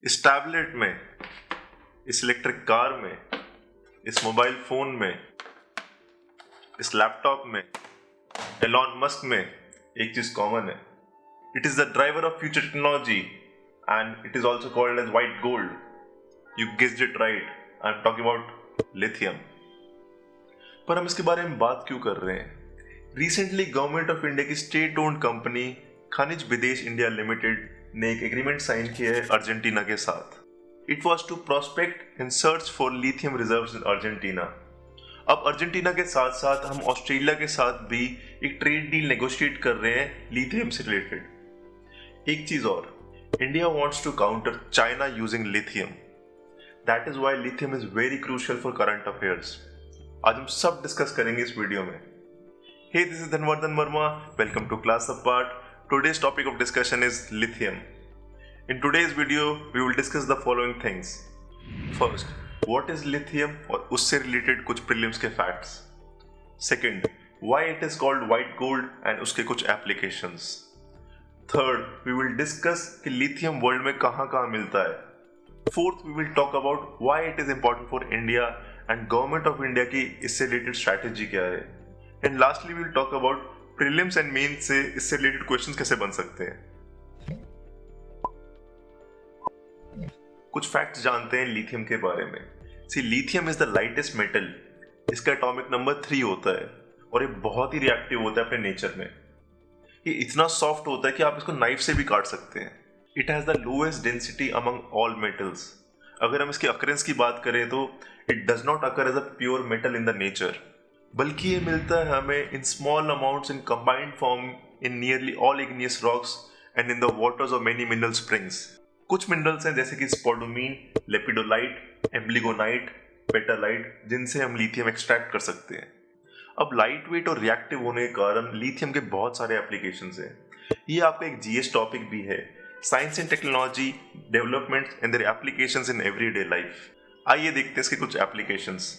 इस टैबलेट में, इस इलेक्ट्रिक कार में, इस मोबाइल फोन में, इस लैपटॉप में, एलॉन मस्क में एक चीज कॉमन है. It is the driver of future technology and it is also called as white gold. You guessed it right, I am talking about lithium. पर हम इसके बारे में बात क्यों कर रहे हैं? रिसेंटली गवर्नमेंट ऑफ इंडिया की स्टेट ओन्ड कंपनी खनिज विदेश इंडिया लिमिटेड ने एक एग्रीमेंट साइन किया है अर्जेंटीना के साथ. It was to prospect and search for lithium reserves in Argentina. अब अर्जेंटीना के साथ साथ हम ऑस्ट्रेलिया के साथ भी एक ट्रेड डील नेगोशिएट कर रहे हैं लिथियम से रिलेटेड. एक चीज और, India wants to counter China using lithium. That is why lithium is very crucial for current affairs. आज हम सब डिस्कस करेंगे इस वीडियो में. Hey, this is Dhanvardhan Verma. Welcome to Class Apart. Today's topic of discussion is lithium. In today's video, we will discuss the following things. First, what is lithium और उससे related कुछ prelims के facts. Second, why it is called white gold and उसके कुछ applications. Third, we will discuss कि lithium world में कहाँ मिलता है. Fourth, we will talk about why it is important for India and government of India की इससे related strategy क्या है. And lastly, we'll talk about prelims and mains से इससे related questions कैसे बन सकते हैं. कुछ facts जानते हैं लिथियम के बारे में. See, lithium is the lightest metal. इसका atomic number 3 होता है और ये बहुत ही reactive होता है अपने nature में. ये इतना soft होता है कि आप इसको knife से भी काट सकते हैं. It has the lowest density among all metals. अगर हम इसकी occurrence की बात करें तो it does not occur as a pure metal in the nature. बल्कि ये मिलता है हमें in small amounts in combined form in nearly all igneous rocks and in the waters of many mineral springs. कुछ मिनरल्स हैं जैसे कि स्पोडोमीन, lepidolite, एम्ब्लिगोनाइट, पेटालाइट, जिनसे हम लिथियम एक्सट्रैक्ट कर सकते हैं. अब लाइट वेट और रिएक्टिव होने के कारण लिथियम के बहुत सारे एप्लीकेशंस हैं. ये आपका एक जीएस टॉपिक भी है. Science and technology developments and their applications in everyday life. आइए देखते हैं इसके कुछ applications.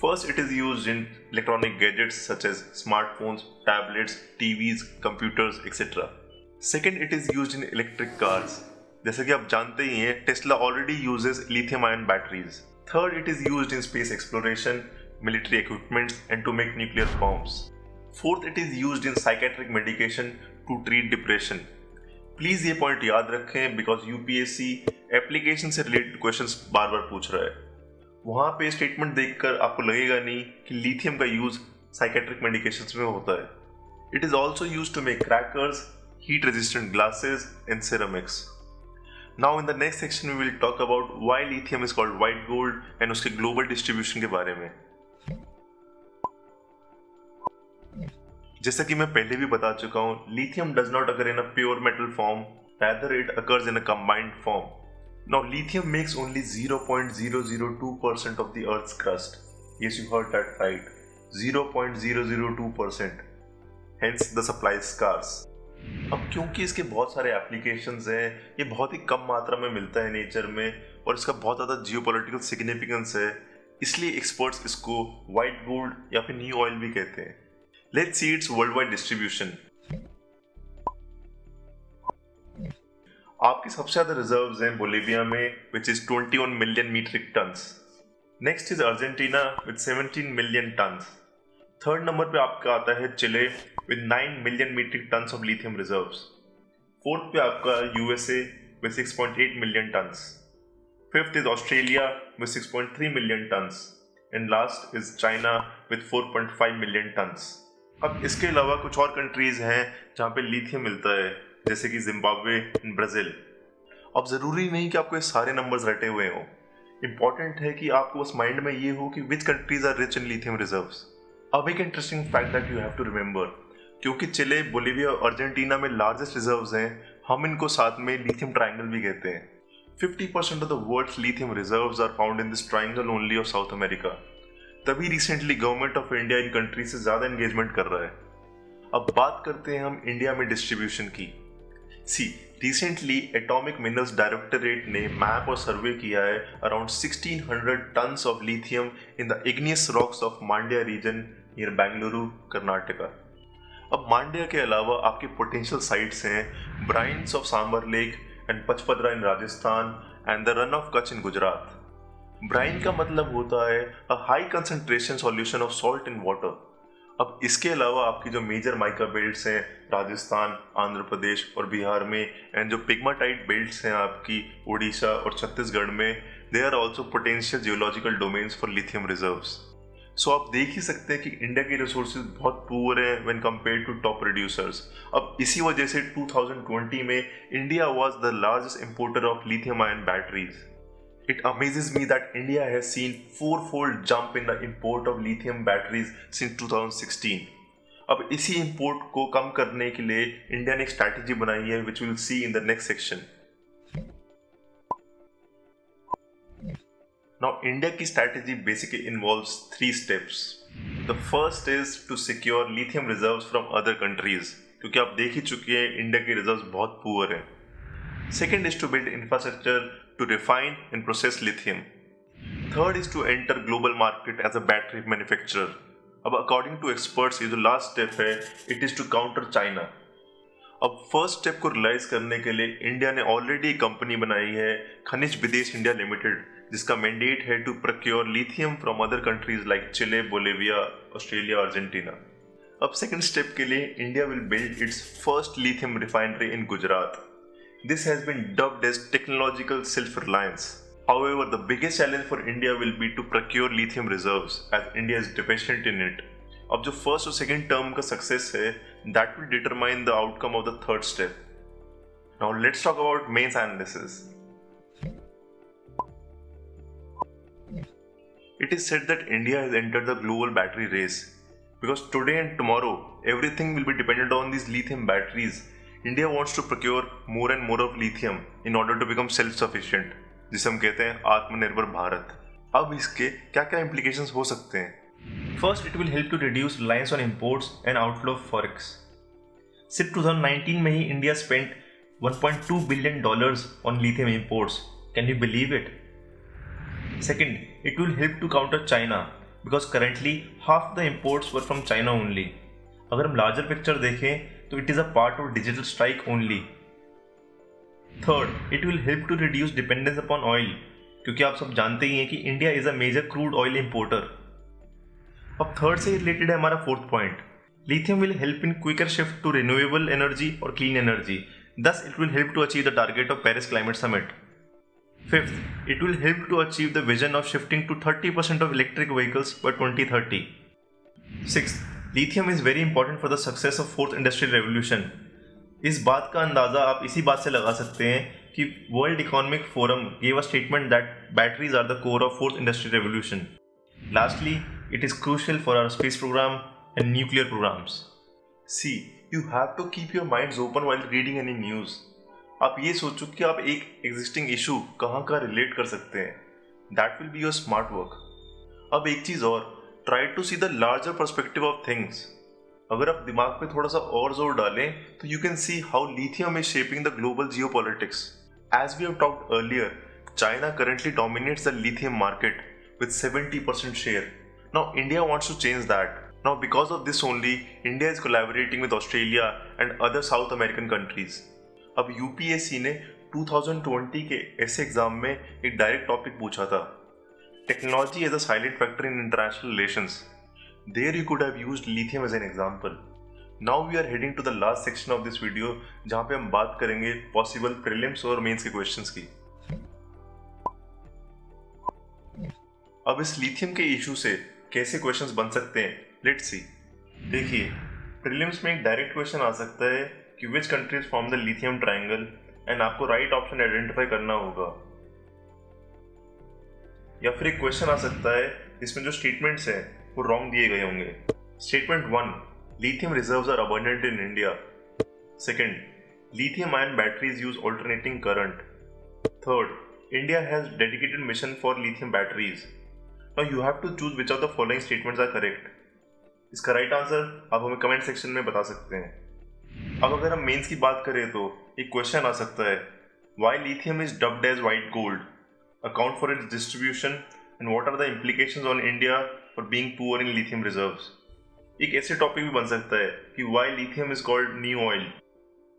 First, it is used in electronic gadgets such as smartphones, tablets, TVs, computers, etc. Second, it is used in electric cars. जैसे कि आप जानते ही हैं, Tesla already uses lithium-ion batteries. Third, it is used in space exploration, military equipments, and to make nuclear bombs. Fourth, it is used in psychiatric medication to treat depression. Please ये point याद रखें because UPSC application से related questions बार-बार पूछ रहा है. वहाँ पे स्टेटमेंट देखकर आपको लगेगा नहीं कि लिथियम का यूज साइकेट्रिक मेडिकेशंस में होता है. It is also use to make crackers, heat resistant glasses and ceramics. Now in the next section we will talk about why lithium is called white gold and उसके global distribution के बारे में. जैसा कि मैं पहले भी बता चुका हूँ, lithium does not occur in a pure metal form, rather it occurs in a combined form. Now, lithium makes only 0.002% of the Earth's crust. Yes, you heard that right. 0.002%. Hence, the supply is scarce. अब क्योंकि इसके बहुत सारे applications हैं, ये बहुत ही कम मात्रा में मिलता है नेचर में और इसका बहुत ज़्यादा जियोपॉलिटिकल सिग्निफिकेंस है, इसलिए एक्सपर्ट्स इसको व्हाइट गोल्ड या फिर न्यू ऑयल भी कहते हैं. Let's see its world wide distribution. आपकी सबसे ज्यादा रिजर्व्स हैं बोलिविया में which is 21 million metric tons. Next is Argentina with 17 million tons. Third number पे आपका आता है Chile with 9 million metric tons of lithium reserves. Fourth पे आपका USA with 6.8 million tons. Fifth is Australia with 6.3 million tons and last is China with 4.5 million tons. अब इसके अलावा कुछ और कंट्रीज हैं जहाँ पे लिथियम मिलता है जैसे कि जिम्बाब्वे एंड ब्राजील. अब जरूरी नहीं कि आपको ये सारे नंबर्स रटे हुए हों. इंपॉर्टेंट है कि आपको बस माइंड में ये हो कि which countries are rich in lithium reserves. अब एक interesting fact that you have to remember, क्योंकि चिले, बोलिविया और अर्जेंटीना में लार्जेस्ट रिजर्व्स हैं, हम इनको साथ में लिथियम ट्रायंगल भी कहते हैं. 50% of the world's lithium reserves are found in this triangle only of South America. तभी recently government of India in country से ज्यादा एंगेजमेंट कर रहा है. अब बात करते हैं हम इंडिया में डिस्ट्रीब्यूशन की. See, recently atomic minerals directorate ने मैप और सर्वे किया है around 1600 tons of lithium in the igneous rocks of Mandya region near Bengaluru, Karnataka. अब मांड्या के अलावा आपके पोटेंशियल साइट्स हैं brines of Sambhar lake and Pachpadra in Rajasthan and the Rann of Kutch in Gujarat. Brine का मतलब होता है a high concentration solution of salt in water. अब इसके अलावा आपकी जो मेजर माइका बेल्ट्स हैं राजस्थान, आंध्र प्रदेश और बिहार में, एंड जो पिग्माटाइट बेल्ट्स हैं आपकी उड़ीसा और छत्तीसगढ़ में, they are also potential geological domains for lithium reserves. So आप देख ही सकते हैं कि इंडिया के रिसोर्सेज बहुत पुअर हैं when compared to top producers. अब इसी वजह से 2020 में India was the largest importer of lithium ion batteries. It amazes me that India has seen fourfold jump in the import of lithium batteries since 2016. अब इसी import को कम करने के लिए इंडिया ने एक स्ट्रैटेजी बनाई है which we will see in the next section. Now India की strategy basically involves 3 steps. The first is to secure lithium reserves from other countries, क्योंकि आप देख ही चुके हैं इंडिया के रिजर्व्स बहुत पुअर हैं. Second is to build infrastructure to refine and process lithium. Third is to enter global market as a battery manufacturer. अब according to experts ये जो last step है, it is to counter China. अब first step को realise करने के लिए India ने ऑलरेडी एक कंपनी बनाई है खनिज विदेश इंडिया लिमिटेड, जिसका मैंडेट है to procure lithium from other countries like Chile, Bolivia, Australia, Argentina. अब सेकंड स्टेप के लिए India will build its first lithium refinery in Gujarat. This has been dubbed as technological self-reliance. However, the biggest challenge for India will be to procure lithium reserves as India is deficient in it. अब जो first और second term का success है, that will determine the outcome of the third step. Now let's talk about mains analysis. It is said that India has entered the global battery race because today and tomorrow everything will be dependent on these lithium batteries. India wants to procure more and more of lithium in order to become self-sufficient, जिसे हम कहते हैं आत्मनिर्भर भारत. अब इसके क्या क्या implications हो सकते हैं? First, it will help to reduce reliance on imports and outflow of forex. सिर्फ 2019 में ही India spent $1.2 billion on lithium imports. Can you believe it? Second, it will help to counter China because currently half the imports were from China only. अगर हम larger picture देखें तो it is a part of digital strike only. Third, it will help to reduce dependence upon oil, क्योंकि आप सब जानते ही हैं कि India is a major crude oil importer. अब थर्ड से रिलेटेड है हमारा fourth point. Lithium will help in quicker shift to renewable energy और clean energy. Thus, it will help to achieve the target of Paris Climate Summit. Fifth, it will help to achieve the vision of shifting to 30% of electric vehicles by 2030. Sixth, lithium is very important for the success of fourth industrial revolution. इस बात का अंदाजा आप इसी बात से लगा सकते हैं कि world economic forum gave a statement that batteries are the core of fourth industrial revolution. Lastly, it is crucial for our space program and nuclear programs. See, you have to keep your minds open while reading any news. आप ये सोचो कि आप एक existing issue कहाँ का relate कर सकते हैं. That will be your smart work. अब एक चीज और, try to see the larger perspective of things. अगर आप दिमाग पे थोड़ा सा और जोर डालें तो you can see how lithium is shaping the global geopolitics. As we have talked earlier, China currently dominates the lithium market with 70% share. Now India wants to change that. Now because of this only, India is collaborating with Australia and other South American countries. अब UPSC ने 2020 के ऐसे exam में एक direct topic पूछा था, Technology as a silent factor in international relations. There you could have used lithium as an example. Now we are heading to the last section of this video, जहाँ पे हम बात करेंगे possible prelims और mains के questions की. अब इस lithium के issue से कैसे questions बन सकते हैं? Let's see. देखिए, prelims में एक direct question आ सकता है कि which countries form the lithium triangle and आपको right option identify करना होगा. या फिर एक क्वेश्चन आ सकता है जिसमें जो स्टेटमेंट्स हैं वो रॉन्ग दिए गए होंगे. Statement 1, lithium reserves are abundant in India. Second, lithium ion batteries use alternating current. Third, India has dedicated mission for lithium batteries. Now you have to choose which of the following statements are correct. इसका right answer आप हमें comment section में बता सकते हैं. अब अगर हम मेंस की बात करें तो एक क्वेश्चन आ सकता है, why lithium is dubbed as white gold, account for its distribution, and what are the implications on India for being poor in lithium reserves. एक ऐसे टॉपिक भी बन सकता है कि why lithium is called new oil.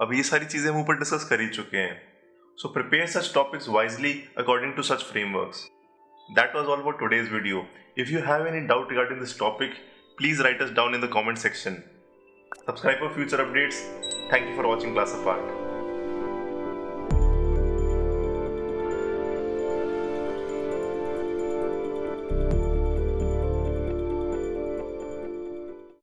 अब ये सारी चीजें हम ऊपर डिस्कस कर ही चुके हैं। So prepare such topics wisely according to such frameworks. That was all for today's video. If you have any doubt regarding this topic, please write us down in the comment section. Subscribe for future updates. Thank you for watching Class of Art.